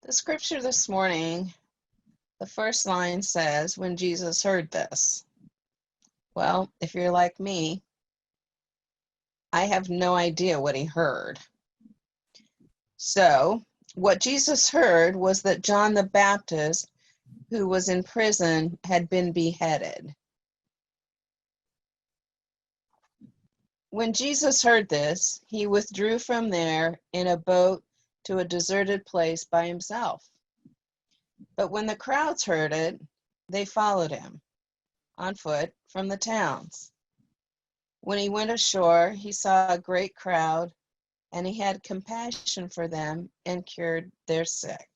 The scripture this morning, the first line says, when Jesus heard this. Well, if you're like me, I have no idea what he heard. So, what Jesus heard was that John the Baptist, who was in prison, had been beheaded. When Jesus heard this, he withdrew from there in a boat to a deserted place by himself. But when the crowds heard it, they followed him on foot from the towns. When he went ashore, he saw a great crowd, and he had compassion for them and cured their sick.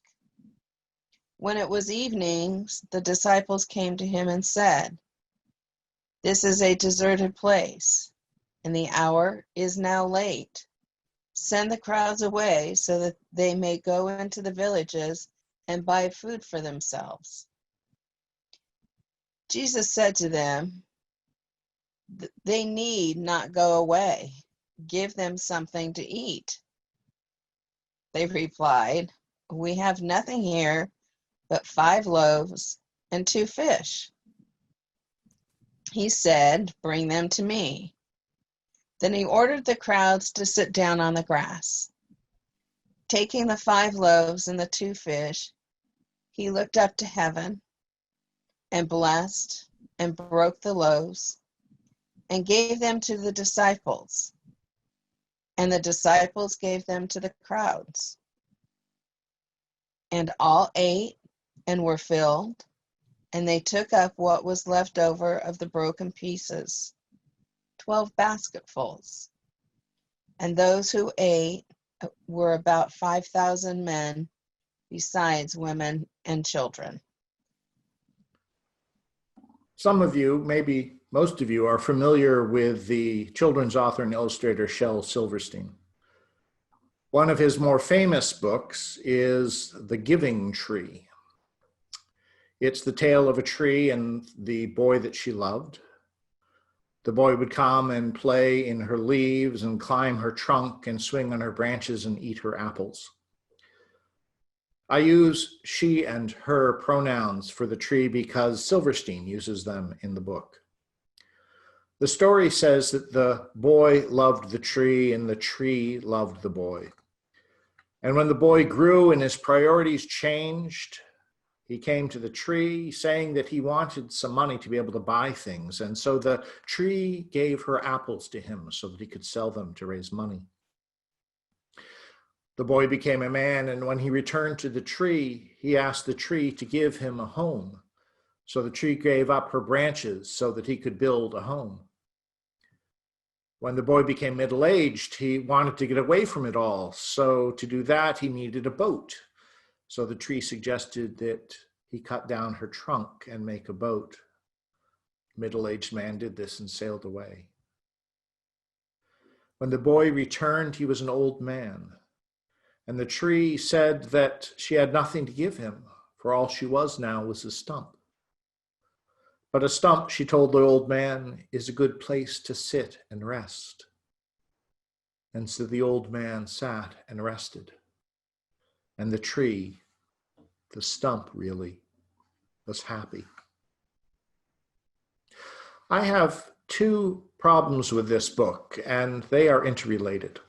When it was evening, the disciples came to him and said, "This is a deserted place, and the hour is now late. Send the crowds away so that they may go into the villages and buy food for themselves." Jesus said to them, "They need not go away. Give them something to eat." They replied, "We have nothing here but 5 loaves and 2 fish." He said, "Bring them to me." Then he ordered the crowds to sit down on the grass. Taking the 5 loaves and the 2 fish, he looked up to heaven and blessed and broke the loaves and gave them to the disciples, and the disciples gave them to the crowds. And all ate and were filled, and they took up what was left over of the broken pieces, 12 basketfuls. And those who ate were about 5,000 men, besides women and children. Some of you, maybe most of you, are familiar with the children's author and illustrator Shel Silverstein. One of his more famous books is The Giving Tree. It's the tale of a tree and the boy that she loved. The boy would come and play in her leaves and climb her trunk and swing on her branches and eat her apples. I use she and her pronouns for the tree because Silverstein uses them in the book. The story says that the boy loved the tree and the tree loved the boy. And when the boy grew and his priorities changed, he came to the tree saying that he wanted some money to be able to buy things. And so the tree gave her apples to him so that he could sell them to raise money. The boy became a man, and when he returned to the tree, he asked the tree to give him a home. So the tree gave up her branches so that he could build a home. When the boy became middle-aged, he wanted to get away from it all. So to do that, he needed a boat. So the tree suggested that he cut down her trunk and make a boat. Middle-aged man did this and sailed away. When the boy returned, he was an old man. And the tree said that she had nothing to give him, for all she was now was a stump. But a stump, she told the old man, is a good place to sit and rest. And so the old man sat and rested. And the tree, the stump really, was happy. I have 2 problems with this book, and they are interrelated.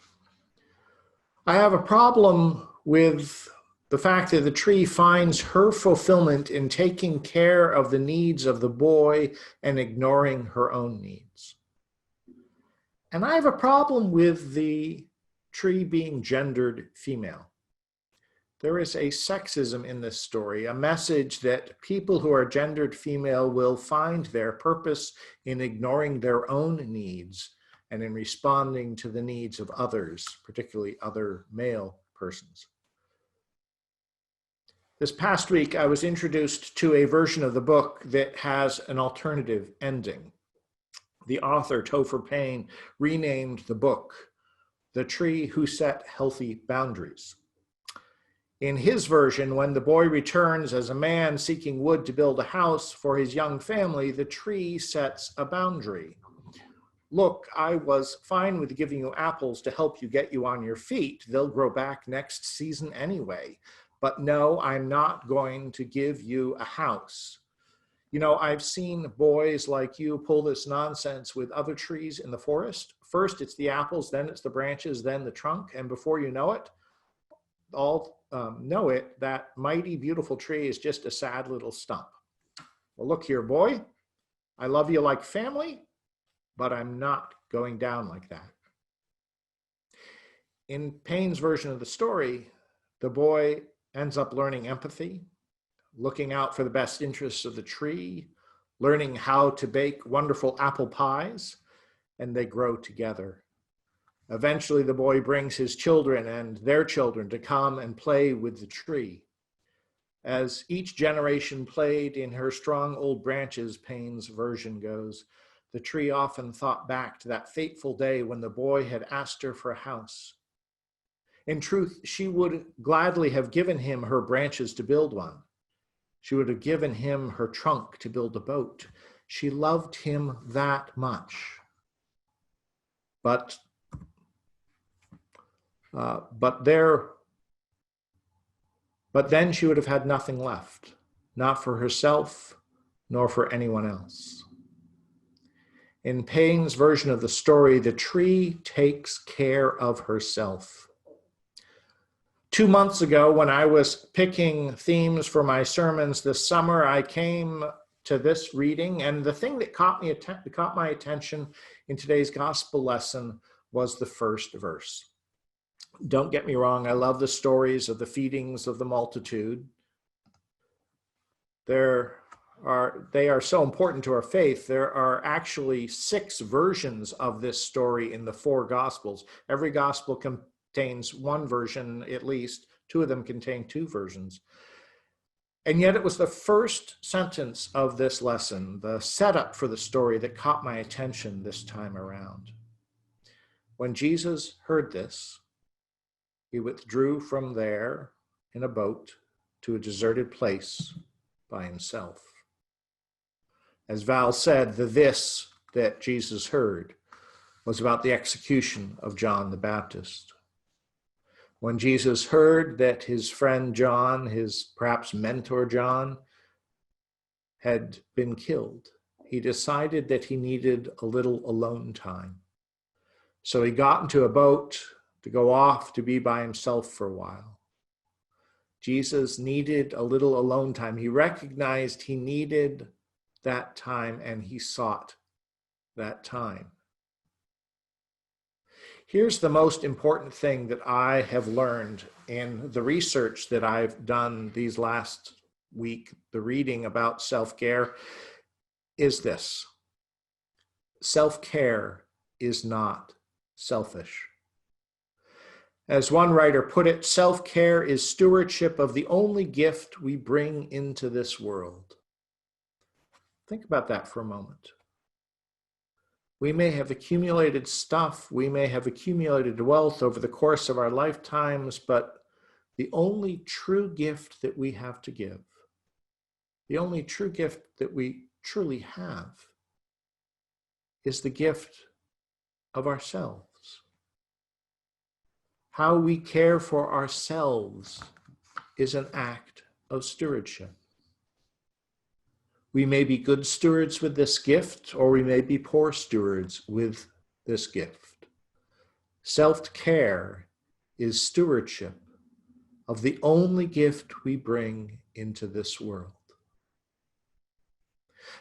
I have a problem with the fact that the tree finds her fulfillment in taking care of the needs of the boy and ignoring her own needs. And I have a problem with the tree being gendered female. There is a sexism in this story, a message that people who are gendered female will find their purpose in ignoring their own needs and in responding to the needs of others, particularly other male persons. This past week, I was introduced to a version of the book that has an alternative ending. The author, Topher Payne, renamed the book, "The Tree Who Set Healthy Boundaries." In his version, when the boy returns as a man seeking wood to build a house for his young family, the tree sets a boundary. Look, I was fine with giving you apples to help you get you on your feet. They'll grow back next season anyway. but no, I'm not going to give you a house. You know, I've seen boys like you pull this nonsense with other trees in the forest. First, it's the apples, then it's the branches, then the trunk. And before you know it, that mighty, beautiful tree is just a sad little stump. Well, look here, boy. I love you like family, but I'm not going down like that. In Paine's version of the story, the boy ends up learning empathy, looking out for the best interests of the tree, learning how to bake wonderful apple pies, and they grow together. Eventually, the boy brings his children and their children to come and play with the tree. As each generation played in her strong old branches, Paine's version goes, the tree often thought back to that fateful day when the boy had asked her for a house. In truth, she would gladly have given him her branches to build one. She would have given him her trunk to build a boat. She loved him that much. But then she would have had nothing left, not for herself, nor for anyone else. In Paine's version of the story, the tree takes care of herself. 2 months ago, when I was picking themes for my sermons this summer, I came to this reading, and the thing that caught my attention in today's gospel lesson was the first verse. Don't get me wrong, I love the stories of the feedings of the multitude. They are so important to our faith. There are actually 6 versions of this story in the 4 gospels. Every gospel contains one version at least. 2 of them contain 2 versions. And yet it was the first sentence of this lesson, the setup for the story, that caught my attention this time around. When Jesus heard this, he withdrew from there in a boat to a deserted place by himself. As Val said, the this that Jesus heard was about the execution of John the Baptist. When Jesus heard that his friend John, his perhaps mentor John, had been killed, he decided that he needed a little alone time. So he got into a boat to go off to be by himself for a while. Jesus needed a little alone time. He recognized he needed that time, and he sought that time. Here's the most important thing that I have learned in the research that I've done these last week, the reading about self-care, is this. Self-care is not selfish. As one writer put it, self-care is stewardship of the only gift we bring into this world. Think about that for a moment. We may have accumulated stuff, we may have accumulated wealth over the course of our lifetimes, but the only true gift that we have to give, the only true gift that we truly have, is the gift of ourselves. How we care for ourselves is an act of stewardship. We may be good stewards with this gift, or we may be poor stewards with this gift. Self-care is stewardship of the only gift we bring into this world.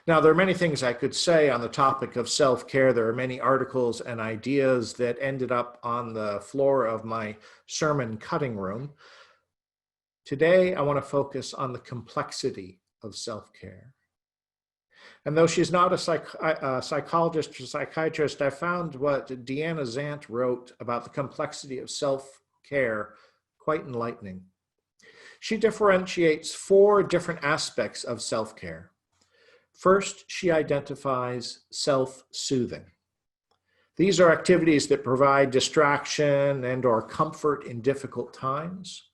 Now, there are many things I could say on the topic of self-care. There are many articles and ideas that ended up on the floor of my sermon cutting room. Today, I want to focus on the complexity of self-care. And though she's not a psychologist or psychiatrist, I found what Deanna Zant wrote about the complexity of self-care quite enlightening. She differentiates 4 different aspects of self-care. First, she identifies self-soothing. These are activities that provide distraction and/or comfort in difficult times.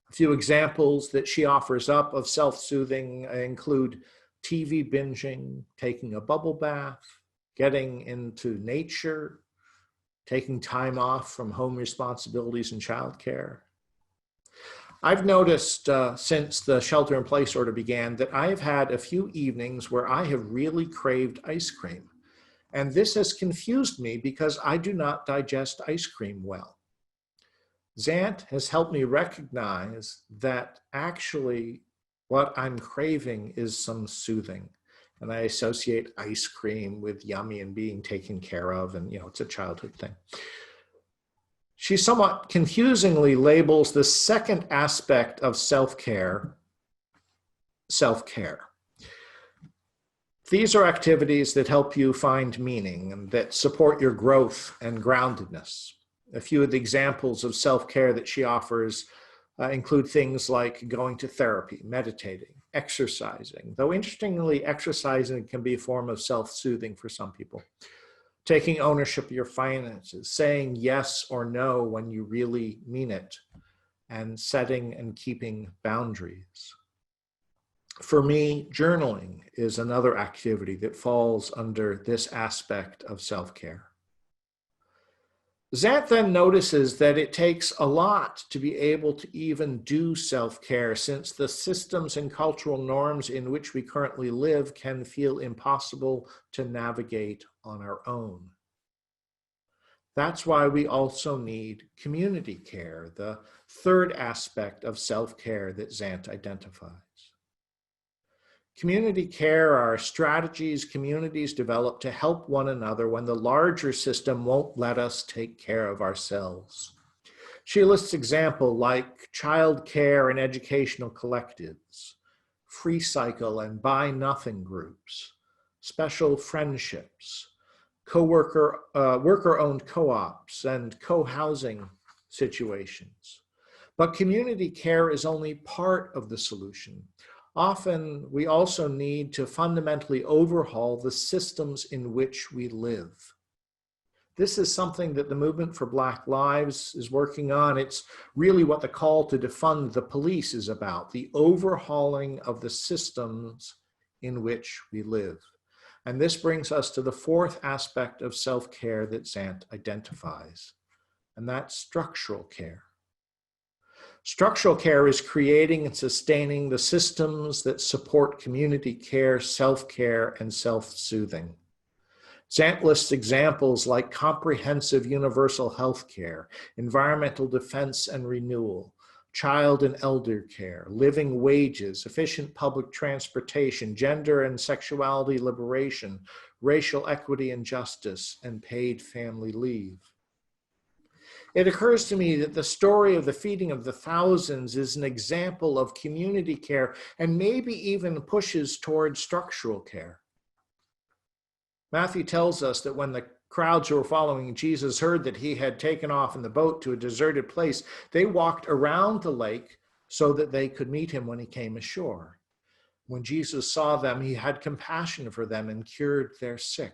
A few examples that she offers up of self-soothing include TV binging, taking a bubble bath, getting into nature, taking time off from home responsibilities and childcare. I've noticed since the shelter-in-place order began that I've had a few evenings where I have really craved ice cream. And this has confused me because I do not digest ice cream well. Zant has helped me recognize that actually what I'm craving is some soothing. And I associate ice cream with yummy and being taken care of, and it's a childhood thing. She somewhat confusingly labels the second aspect of self-care, self-care. These are activities that help you find meaning and that support your growth and groundedness. A few of the examples of self-care that she offers include things like going to therapy, meditating, exercising, though interestingly, exercising can be a form of self-soothing for some people. Taking ownership of your finances, saying yes or no when you really mean it, and setting and keeping boundaries. For me, journaling is another activity that falls under this aspect of self-care. Zant then notices that it takes a lot to be able to even do self-care, since the systems and cultural norms in which we currently live can feel impossible to navigate on our own. That's why we also need community care, the third aspect of self-care that Zant identifies. Community care are strategies communities develop to help one another when the larger system won't let us take care of ourselves. She lists examples like child care and educational collectives, free cycle and buy nothing groups, special friendships, worker-owned co-ops, and co-housing situations. But community care is only part of the solution. Often, we also need to fundamentally overhaul the systems in which we live. This is something that the Movement for Black Lives is working on. It's really what the call to defund the police is about, the overhauling of the systems in which we live. And this brings us to the fourth aspect of self-care that Zant identifies, and that's structural care. Structural care is creating and sustaining the systems that support community care, self-care, and self-soothing. Zant lists examples like comprehensive universal health care, environmental defense and renewal, child and elder care, living wages, efficient public transportation, gender and sexuality liberation, racial equity and justice, and paid family leave. It occurs to me that the story of the feeding of the thousands is an example of community care and maybe even pushes towards structural care. Matthew tells us that when the crowds who were following Jesus heard that he had taken off in the boat to a deserted place, they walked around the lake so that they could meet him when he came ashore. When Jesus saw them, he had compassion for them and cured their sick.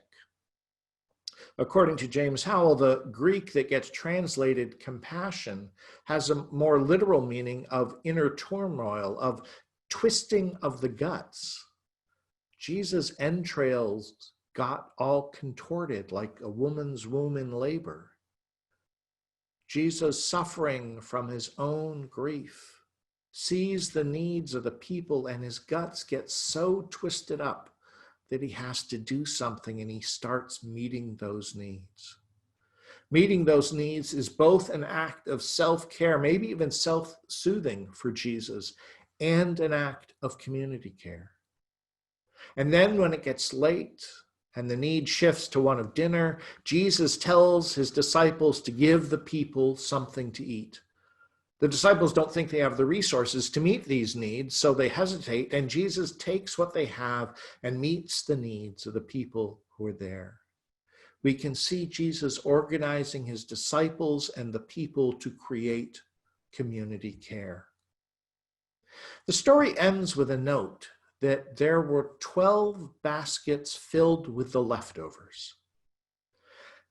According to James Howell, the Greek that gets translated compassion has a more literal meaning of inner turmoil, of twisting of the guts. Jesus' entrails got all contorted like a woman's womb in labor. Jesus, suffering from his own grief, sees the needs of the people and his guts get so twisted up that he has to do something, and he starts meeting those needs. Meeting those needs is both an act of self-care, maybe even self-soothing for Jesus, and an act of community care. And then when it gets late and the need shifts to one of dinner, Jesus tells his disciples to give the people something to eat. The disciples don't think they have the resources to meet these needs, so they hesitate, and Jesus takes what they have and meets the needs of the people who are there. We can see Jesus organizing his disciples and the people to create community care. The story ends with a note that there were 12 baskets filled with the leftovers.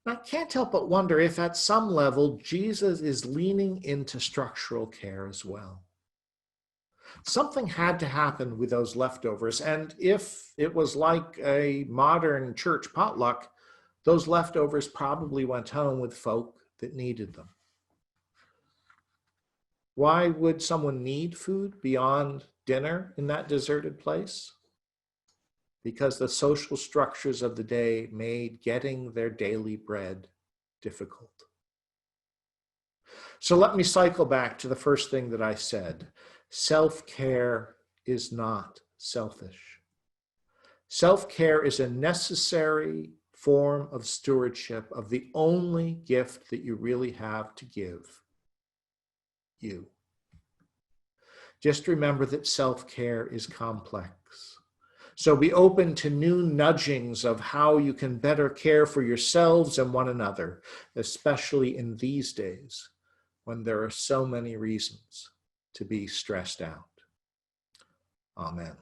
I can't help but wonder if at some level Jesus is leaning into structural care as well. Something had to happen with those leftovers, and if it was like a modern church potluck, those leftovers probably went home with folk that needed them. Why would someone need food beyond dinner in that deserted place? Because the social structures of the day made getting their daily bread difficult. So let me cycle back to the first thing that I said. Self-care is not selfish. Self-care is a necessary form of stewardship of the only gift that you really have to give, you. Just remember that self-care is complex. So be open to new nudgings of how you can better care for yourselves and one another, especially in these days when there are so many reasons to be stressed out. Amen.